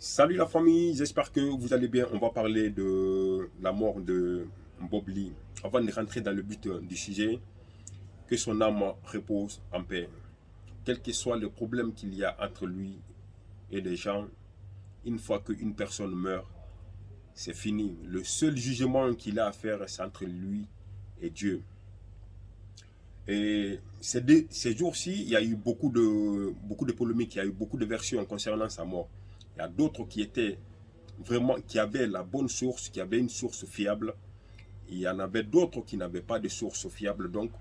Salut la famille, j'espère que vous allez bien. On va parler de la mort de Bob Lee. Avant de rentrer dans le but du sujet, que son âme repose en paix. Quel que soit le problème qu'il y a entre lui et les gens, une fois qu'une personne meurt, c'est fini. Le seul jugement qu'il a à faire, c'est entre lui et Dieu. Et ces jours-ci, il y a eu beaucoup de polémiques, il y a eu beaucoup de versions concernant sa mort. Il y a d'autres qui étaient vraiment, qui avaient la bonne source, qui avaient une source fiable. Il y en avait d'autres qui n'avaient pas de source fiable. Donc,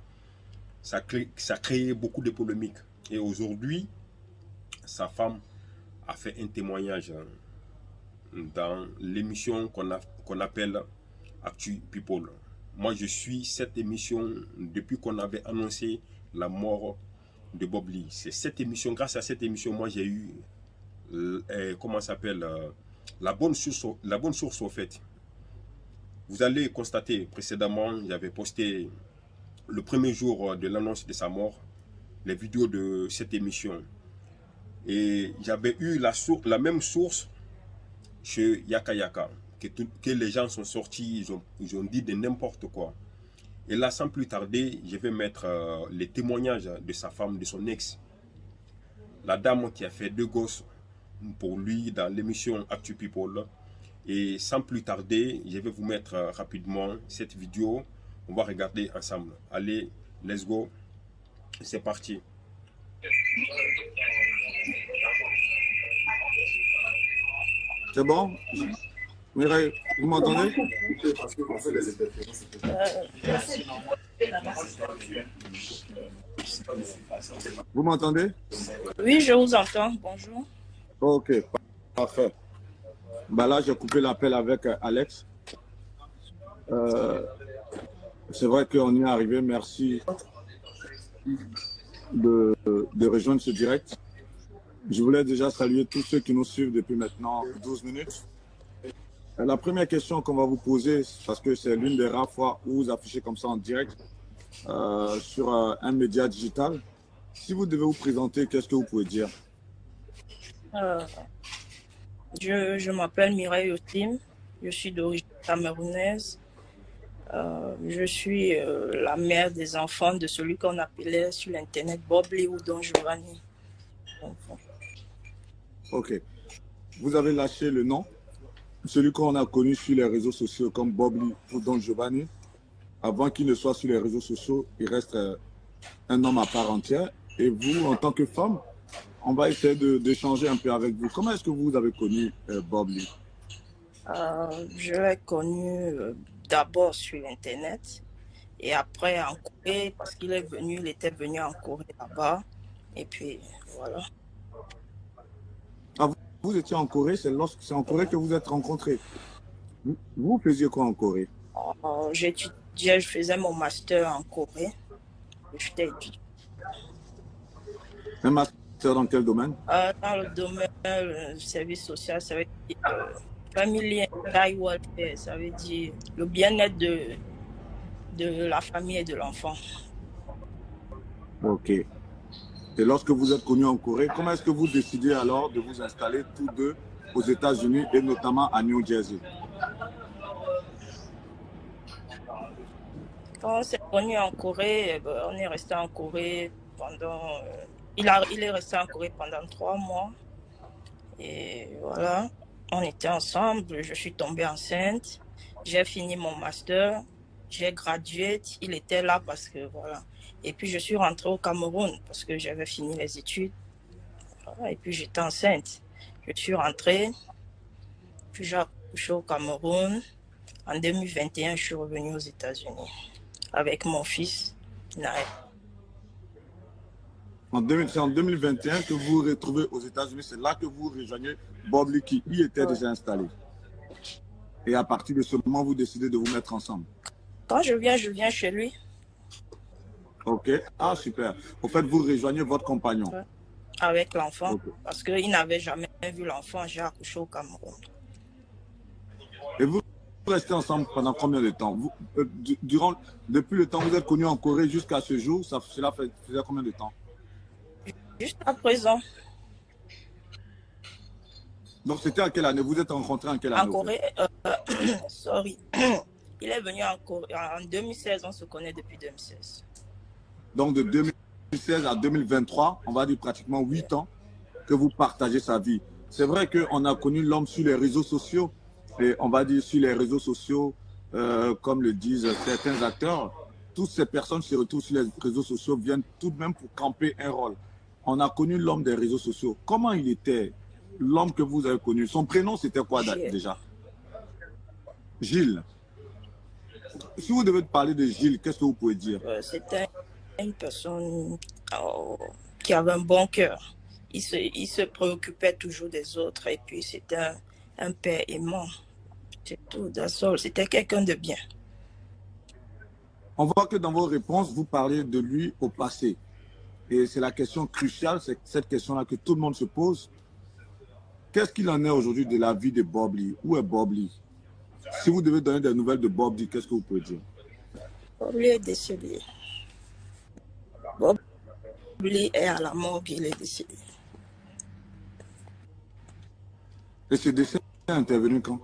ça créait beaucoup de polémiques. Et aujourd'hui, sa femme a fait un témoignage dans l'émission qu'on appelle Actu People. Moi, je suis cette émission depuis qu'on avait annoncé la mort de Bob Lee. C'est cette émission, grâce à cette émission, moi, j'ai eu, comment ça s'appelle, la bonne source au fait. Vous allez constater précédemment, j'avais posté le premier jour de l'annonce de sa mort, les vidéos de cette émission. Et j'avais eu la même source chez Yaka Yaka, que les gens sont sortis, ils ont dit de n'importe quoi. Et là, sans plus tarder, je vais mettre les témoignages de sa femme, de son ex. La dame qui a fait 2 gosses pour lui dans l'émission Actu People. Et sans plus tarder, je vais vous mettre rapidement cette vidéo. On va regarder ensemble. Allez, let's go. C'est parti. C'est bon? Mireille, vous m'entendez? Vous m'entendez? Oui, je vous entends. Bonjour. Ok, parfait. Bah là, j'ai coupé l'appel avec Alex. C'est vrai qu'on y est arrivé. Merci de rejoindre ce direct. Je voulais déjà saluer tous ceux qui nous suivent depuis maintenant 12 minutes. La première question qu'on va vous poser, parce que c'est l'une des rares fois où vous affichez comme ça en direct sur un média digital. Si vous devez vous présenter, qu'est-ce que vous pouvez dire? Je m'appelle Mireille Otim. Je suis d'origine camerounaise. Je suis la mère des enfants de celui qu'on appelait sur l'internet Bob Lee ou Don Giovanni. Ok. Vous avez lâché le nom, celui qu'on a connu sur les réseaux sociaux comme Bob Lee ou Don Giovanni. Avant qu'il ne soit sur les réseaux sociaux, il reste un homme à part entière. Et vous, en tant que femme, on va essayer d'échanger un peu avec vous. Comment est-ce que vous avez connu Bob Lee? Je l'ai connu d'abord sur l'internet et après en Corée parce qu'il était venu en Corée là-bas. Et puis voilà. Ah, vous étiez en Corée, c'est en Corée que vous êtes rencontrés. Vous faisiez quoi en Corée? J'étudiais, je faisais mon master en Corée. J'étais étudiante. Un master dans quel domaine? Dans le domaine du service social, ça veut dire family and child welfare, ça veut dire le bien-être de la famille et de l'enfant. Ok. Et lorsque vous êtes connus en Corée, comment est-ce que vous décidez alors de vous installer tous deux aux États-Unis et notamment à New Jersey? Quand on s'est connus en Corée, on est resté en Corée pendant... il est resté en Corée pendant 3 mois. Et voilà, on était ensemble, je suis tombée enceinte, j'ai fini mon master, j'ai gradué, il était là parce que voilà. Et puis je suis rentrée au Cameroun parce que j'avais fini les études. Voilà, et puis j'étais enceinte. Je suis rentrée, puis j'ai accouché au Cameroun. En 2021, je suis revenue aux États-Unis avec mon fils, Naël. C'est en 2021 que vous vous retrouvez aux États-Unis. C'est là que vous rejoignez Bob Lee qui y était déjà installé. Et à partir de ce moment, vous décidez de vous mettre ensemble. Quand je viens chez lui. Ok. Ah, super. Au fait, vous rejoignez votre compagnon. Ouais. Avec l'enfant. Okay. Parce qu'il n'avait jamais vu l'enfant. J'ai accouché au Cameroun. Et vous restez ensemble pendant combien de temps? Depuis le temps où vous êtes connus en Corée jusqu'à ce jour, cela faisait combien de temps? Jusqu'à présent. Donc, c'était en quelle année? Vous êtes rencontrés en quelle année? En Corée, sorry. Il est venu en Corée en 2016, on se connaît depuis 2016. Donc, de 2016 à 2023, on va dire pratiquement 8 ans que vous partagez sa vie. C'est vrai qu'on a connu l'homme sur les réseaux sociaux, et on va dire sur les réseaux sociaux, comme le disent certains acteurs, toutes ces personnes se retrouvent sur les réseaux sociaux, viennent tout de même pour camper un rôle. On a connu l'homme des réseaux sociaux. Comment il était, l'homme que vous avez connu? Son prénom, c'était quoi déjà? Gilles. Si vous devez parler de Gilles, qu'est-ce que vous pouvez dire? C'était une personne qui avait un bon cœur. Il se préoccupait toujours des autres et puis c'était un père aimant. C'est tout, c'était quelqu'un de bien. On voit que dans vos réponses, vous parlez de lui au passé. Et c'est la question cruciale, c'est cette question-là que tout le monde se pose. Qu'est-ce qu'il en est aujourd'hui de la vie de Bob Lee? Où est Bob Lee? Si vous devez donner des nouvelles de Bob Lee, qu'est-ce que vous pouvez dire? Bob Lee est décédé. Bob Lee est à la morgue, il est décédé. Et ce décès est intervenu quand?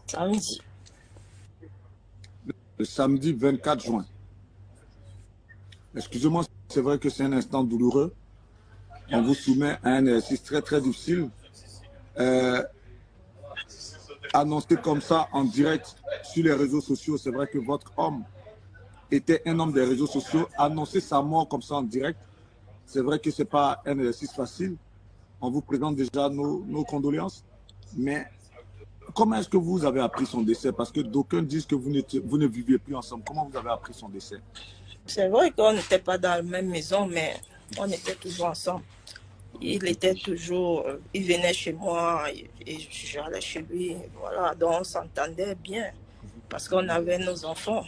Samedi. Le samedi 24 juin. Excusez-moi, c'est vrai que c'est un instant douloureux. On vous soumet à un exercice très très difficile. Annoncé comme ça en direct sur les réseaux sociaux, c'est vrai que votre homme était un homme des réseaux sociaux. Annoncer sa mort comme ça en direct, c'est vrai que ce n'est pas un exercice facile. On vous présente déjà nos condoléances. Mais comment est-ce que vous avez appris son décès? Parce que d'aucuns disent que vous ne viviez plus ensemble. Comment vous avez appris son décès? C'est vrai qu'on n'était pas dans la même maison, mais on était toujours ensemble. Il était toujours, il venait chez moi et j'allais chez lui. Voilà, donc on s'entendait bien parce qu'on avait nos enfants.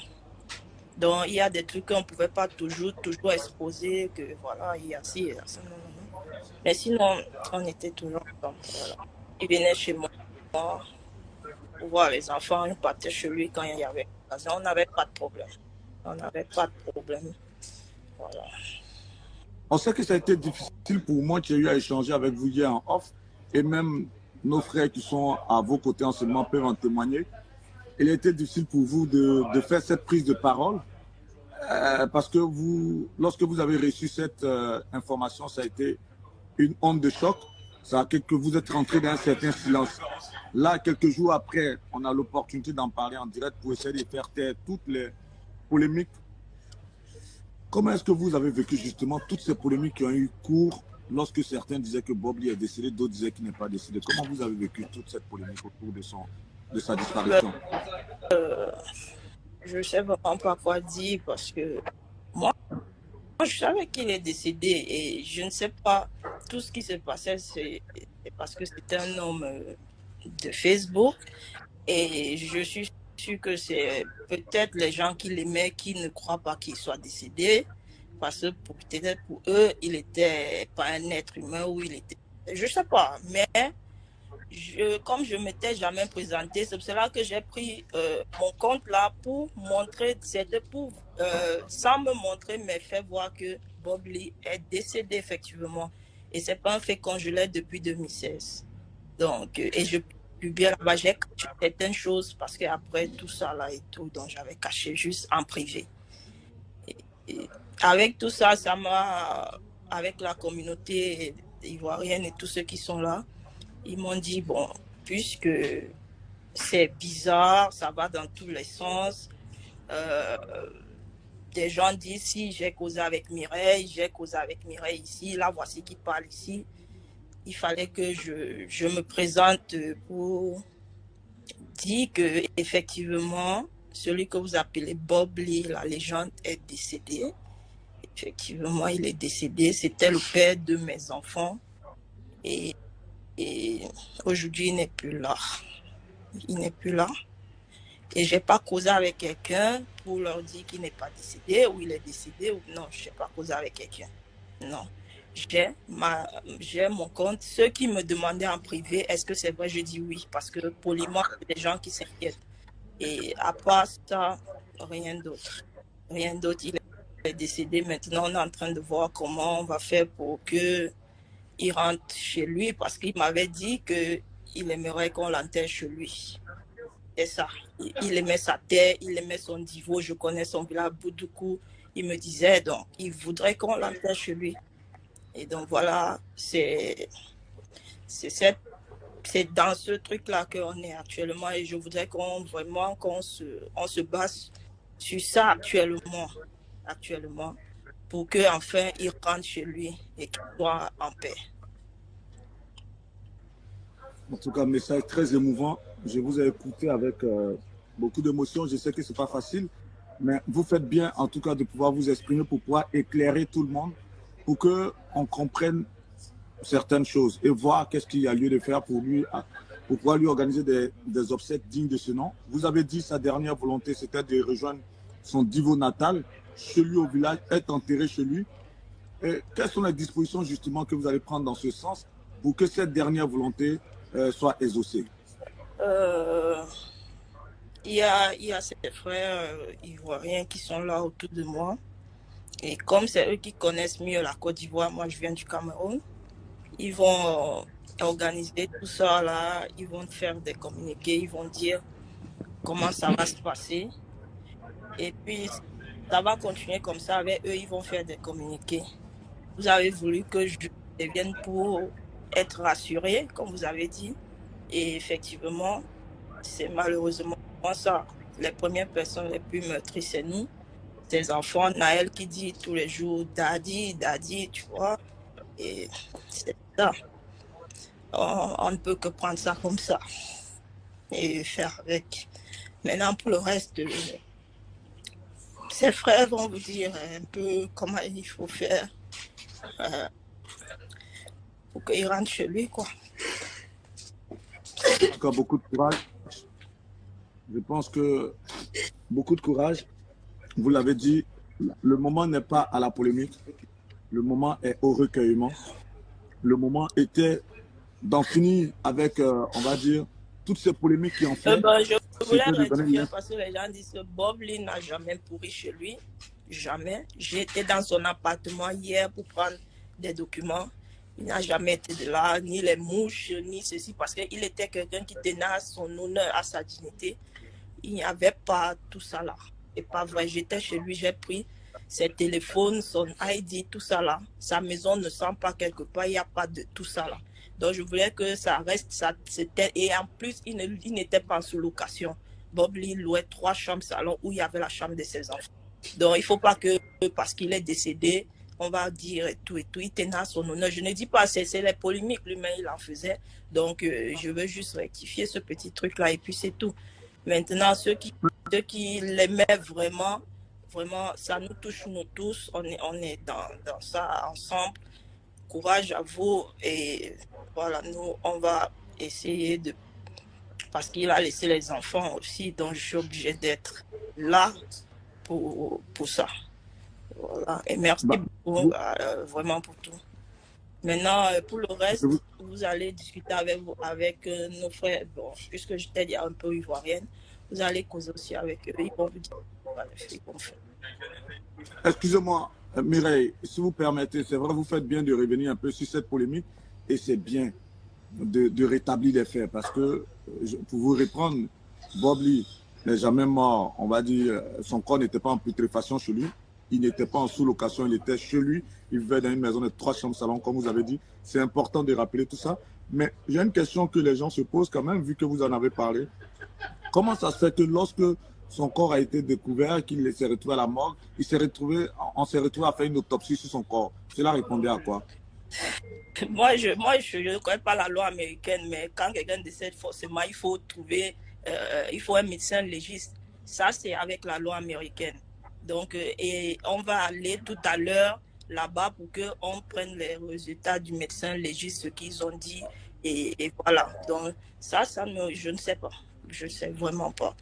Donc il y a des trucs qu'on ne pouvait pas toujours exposer, que voilà, il y a ci, il y a ça. Non. Mais sinon, on était toujours ensemble. Voilà. Il venait chez moi pour voir les enfants, il partait chez lui quand il y avait l'occasion. On n'avait pas de problème. On n'avait pas de problème. Voilà. On sait que ça a été difficile pour moi qui ai eu à échanger avec vous hier en off, et même nos frères qui sont à vos côtés en ce moment peuvent en témoigner. Il a été difficile pour vous de faire cette prise de parole parce que lorsque vous avez reçu cette information, ça a été une onde de choc. Ça a fait que vous êtes rentré dans un certain silence. Là, quelques jours après, on a l'opportunité d'en parler en direct pour essayer de faire taire toutes les polémiques. Comment est-ce que vous avez vécu justement toutes ces polémiques qui ont eu cours lorsque certains disaient que Bob Lee est décédé, d'autres disaient qu'il n'est pas décédé? Comment vous avez vécu toute cette polémique autour de sa disparition? Je ne sais vraiment pas quoi dire parce que moi, je savais qu'il est décédé et je ne sais pas, tout ce qui se passait, c'est parce que c'était un homme de Facebook et je suis sûre que c'est peut-être les gens qui l'aimaient qui ne croient pas qu'il soit décédé parce que peut-être pour eux, il n'était pas un être humain ou il était... Je ne sais pas, mais comme je ne m'étais jamais présenté, c'est pour cela que j'ai pris mon compte là pour montrer, sans me montrer, mais faire voir que Bob Lee est décédé effectivement. Et ce n'est pas un fait congelé depuis 2016. Donc, et je publie là-bas, j'ai caché certaines choses parce qu'après tout ça là et tout, donc j'avais caché juste en privé. Et avec tout ça, ça m'a, avec la communauté ivoirienne et tous ceux qui sont là, ils m'ont dit, bon, puisque c'est bizarre, ça va dans tous les sens. Des gens disent, si j'ai causé avec Mireille ici, là, voici qui parle ici. Il fallait que je me présente pour dire que effectivement, celui que vous appelez Bob Lee, la légende, est décédé. Effectivement, il est décédé. C'était le père de mes enfants. Et aujourd'hui, il n'est plus là. Il n'est plus là. Et je n'ai pas causé avec quelqu'un pour leur dire qu'il n'est pas décédé ou il est décédé. Ou non, je n'ai pas causé avec quelqu'un. Non. J'ai mon compte. Ceux qui me demandaient en privé, est-ce que c'est vrai, je dis oui. Parce que poliment, il y a des gens qui s'inquiètent. Et à part ça, rien d'autre. Rien d'autre. Il est décédé. Maintenant, on est en train de voir comment on va faire pour que il rentre chez lui parce qu'il m'avait dit qu'il aimerait qu'on l'enterre chez lui. C'est ça. Il aimait sa terre, il aimait son niveau. Je connais son village Boudoukou. Il me disait, donc, il voudrait qu'on l'enterre chez lui. Et donc, voilà, c'est dans ce truc-là qu'on est actuellement. Et je voudrais qu'on se base sur ça actuellement, pour qu'enfin, il rentre chez lui et qu'il soit en paix. En tout cas, un message très émouvant. Je vous ai écouté avec beaucoup d'émotion. Je sais que ce n'est pas facile, mais vous faites bien, en tout cas, de pouvoir vous exprimer pour pouvoir éclairer tout le monde, pour qu'on comprenne certaines choses et voir qu'est-ce qu'il y a lieu de faire pour pouvoir lui organiser des obsèques dignes de ce nom. Vous avez dit sa dernière volonté, c'était de rejoindre son divo natal, chez lui au village, être enterré chez lui. Et quelles sont les dispositions justement que vous allez prendre dans ce sens pour que cette dernière volonté soit exaucée? Il y a ses frères ivoiriens qui sont là autour de moi. Et comme c'est eux qui connaissent mieux la Côte d'Ivoire, moi je viens du Cameroun, ils vont organiser tout ça là, ils vont faire des communiqués, ils vont dire comment ça va se passer. Et puis ça va continuer comme ça avec eux, ils vont faire des communiqués. Vous avez voulu que je vienne pour être rassurée, comme vous avez dit. Et effectivement, c'est malheureusement ça. Les premières personnes les plus meurtries, c'est nous. Ces enfants, Naël qui dit tous les jours Daddy, Daddy, tu vois. Et c'est ça. On ne peut que prendre ça comme ça et faire avec. Maintenant, pour le reste, ses frères vont vous dire un peu comment il faut faire pour qu'il rentre chez lui, quoi. Encore beaucoup de courage. Je pense que beaucoup de courage. Vous l'avez dit, le moment n'est pas à la polémique. Le moment est au recueillement. Le moment était d'en finir avec, on va dire, toutes ces polémiques qui ont fait. Je voulais rectifier parce que les gens disent que Bob Lee n'a jamais pourri chez lui. Jamais. J'étais dans son appartement hier pour prendre des documents. Il n'a jamais été de là, ni les mouches, ni ceci, parce qu'il était quelqu'un qui tenait à son honneur, à sa dignité. Il n'y avait pas tout ça là. C'est pas vrai. J'étais chez lui, j'ai pris ses téléphones, son ID, tout ça là. Sa maison ne sent pas quelque part, il n'y a pas de tout ça là. Donc je voulais que ça reste, ça, c'était, et en plus, il n'était pas en sous-location. Bob Lee louait 3 chambres salon où il y avait la chambre de ses enfants. Donc il ne faut pas que, parce qu'il est décédé, on va dire et tout, il tenait à son honneur. Je ne dis pas, c'est les polémiques, lui-même il en faisait. Donc je veux juste rectifier ce petit truc-là et puis c'est tout. Maintenant, ceux qui l'aimaient vraiment, ça nous touche nous tous. On est dans ça ensemble. Courage à vous. Et voilà, nous, on va essayer de... Parce qu'il a laissé les enfants aussi, donc je suis obligée d'être là pour ça. Voilà. Et merci beaucoup, vraiment pour tout. Maintenant, pour le reste, vous allez discuter avec nos frères. Bon, puisque j'étais déjà un peu ivoirienne, vous allez causer aussi avec eux. Ils vont vous dire ce qu'on fait. Excusez-moi, Mireille, si vous permettez, c'est vrai, vous faites bien de revenir un peu sur cette polémique et c'est bien de rétablir les faits parce que, pour vous reprendre, Bob Lee n'est jamais mort. On va dire, son corps n'était pas en putréfaction chez lui. Il n'était pas en sous-location, il était chez lui. Il vivait dans une maison de 3 chambres salon, comme vous avez dit. C'est important de rappeler tout ça. Mais j'ai une question que les gens se posent quand même, vu que vous en avez parlé. Comment ça se fait que lorsque son corps a été découvert, qu'il s'est retrouvé à la morgue, on s'est retrouvé à faire une autopsie sur son corps? Cela répondait à quoi? Moi, je ne connais pas la loi américaine, mais quand quelqu'un décède, forcément, il faut un médecin légiste. Ça, c'est avec la loi américaine. Donc, et on va aller tout à l'heure là-bas pour qu'on prenne les résultats du médecin légiste, ce qu'ils ont dit. Et voilà. Donc, je ne sais pas. Je ne sais vraiment pas.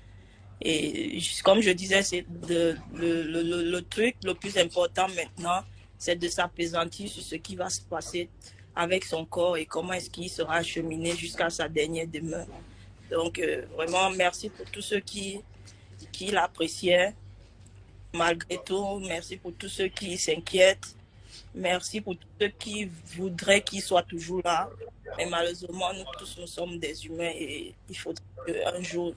Et comme je disais, c'est le truc le plus important maintenant, c'est de s'apaisantir sur ce qui va se passer avec son corps et comment est-ce qu'il sera acheminé jusqu'à sa dernière demeure. Donc, vraiment, merci pour tous ceux qui l'appréciaient. Malgré tout, merci pour tous ceux qui s'inquiètent. Merci pour tous ceux qui voudraient qu'il soit toujours là. Mais malheureusement, nous tous, nous sommes des humains et il faudrait qu'un jour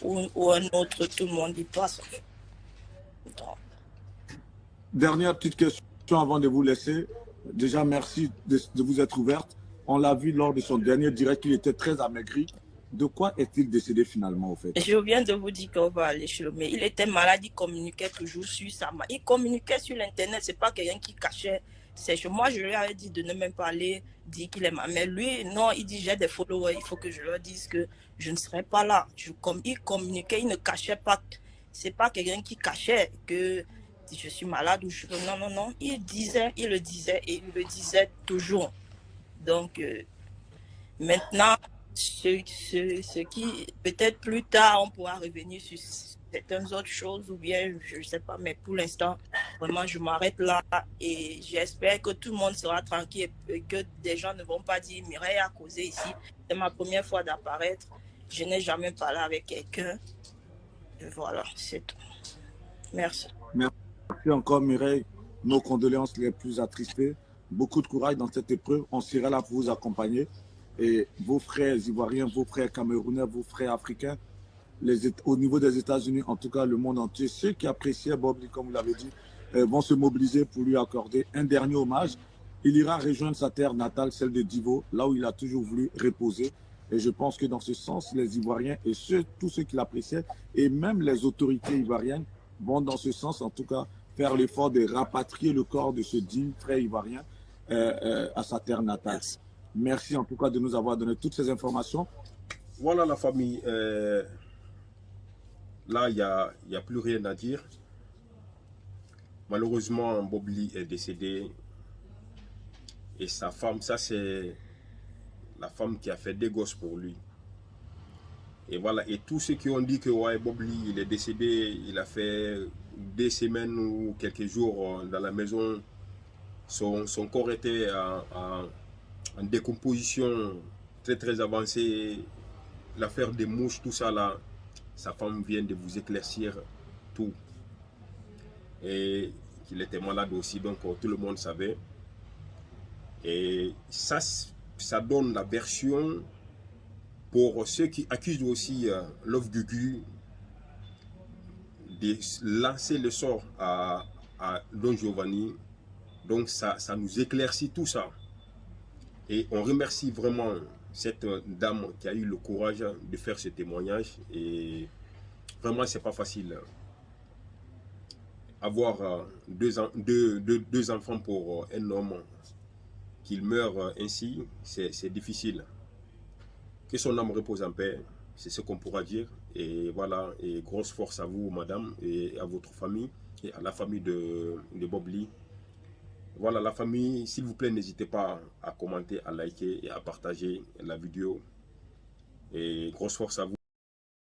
ou un autre, tout le monde y passe. Donc, Dernière petite question avant de vous laisser. Déjà, merci de vous être ouverte. On l'a vu lors de son dernier direct, il était très amaigri. De quoi est-il décédé finalement, au fait? je viens de vous dire qu'on va aller chez le médecin. Il était malade, il communiquait toujours sur sa main. Il communiquait sur l'Internet, c'est pas quelqu'un qui cachait ses choses. Moi, je lui avais dit de ne même pas aller dire qu'il est ma mère. Lui, non, il dit j'ai des followers, il faut que je leur dise que je ne serai pas là. Il communiquait, il ne cachait pas. C'est pas quelqu'un qui cachait que je suis malade ou je... Non, non, non. Il le disait et il le disait toujours. Donc, maintenant, ce qui, peut-être plus tard, on pourra revenir sur certaines autres choses ou bien, je ne sais pas, mais pour l'instant, vraiment, je m'arrête là et j'espère que tout le monde sera tranquille et que des gens ne vont pas dire Mireille a causé ici. C'est ma première fois d'apparaître. Je n'ai jamais parlé avec quelqu'un. Voilà, c'est tout. Merci. Merci encore, Mireille. Nos condoléances les plus attristées. Beaucoup de courage dans cette épreuve. On sera là pour vous accompagner. Et vos frères ivoiriens, vos frères camerounais, vos frères africains, au niveau des États-Unis, en tout cas le monde entier, ceux qui appréciaient Bob Lee, comme vous l'avez dit, vont se mobiliser pour lui accorder un dernier hommage. Il ira rejoindre sa terre natale, celle de Divo, là où il a toujours voulu reposer. Et je pense que dans ce sens, les Ivoiriens et tous ceux qui l'appréciaient, et même les autorités ivoiriennes, vont dans ce sens, en tout cas, faire l'effort de rapatrier le corps de ce digne frère ivoirien à sa terre natale. Merci. Merci en tout cas de nous avoir donné toutes ces informations. Voilà la famille. Là, il n'y a plus rien à dire. Malheureusement, Bob Lee est décédé. Et sa femme, ça c'est la femme qui a fait des gosses pour lui. Et voilà, et tous ceux qui ont dit que ouais, Bob Lee, il est décédé, il a fait des semaines ou quelques jours dans la maison, son corps était en décomposition très très avancée, l'affaire des mouches, tout ça là, sa femme vient de vous éclaircir tout. Et qu'il était malade aussi, donc tout le monde savait. Et ça donne la version pour ceux qui accusent aussi Love Gugu de lancer le sort à Don Giovanni. Donc ça nous éclaircit tout ça. Et on remercie vraiment cette dame qui a eu le courage de faire ce témoignage. Et vraiment, c'est pas facile. Avoir deux enfants pour un homme, qu'il meure ainsi, c'est difficile. Que son âme repose en paix, c'est ce qu'on pourra dire. Et voilà, et grosse force à vous, madame, et à votre famille, et à la famille de Bob Lee. Voilà la famille, s'il vous plaît, n'hésitez pas à commenter, à liker et à partager la vidéo. Et grosse force à vous.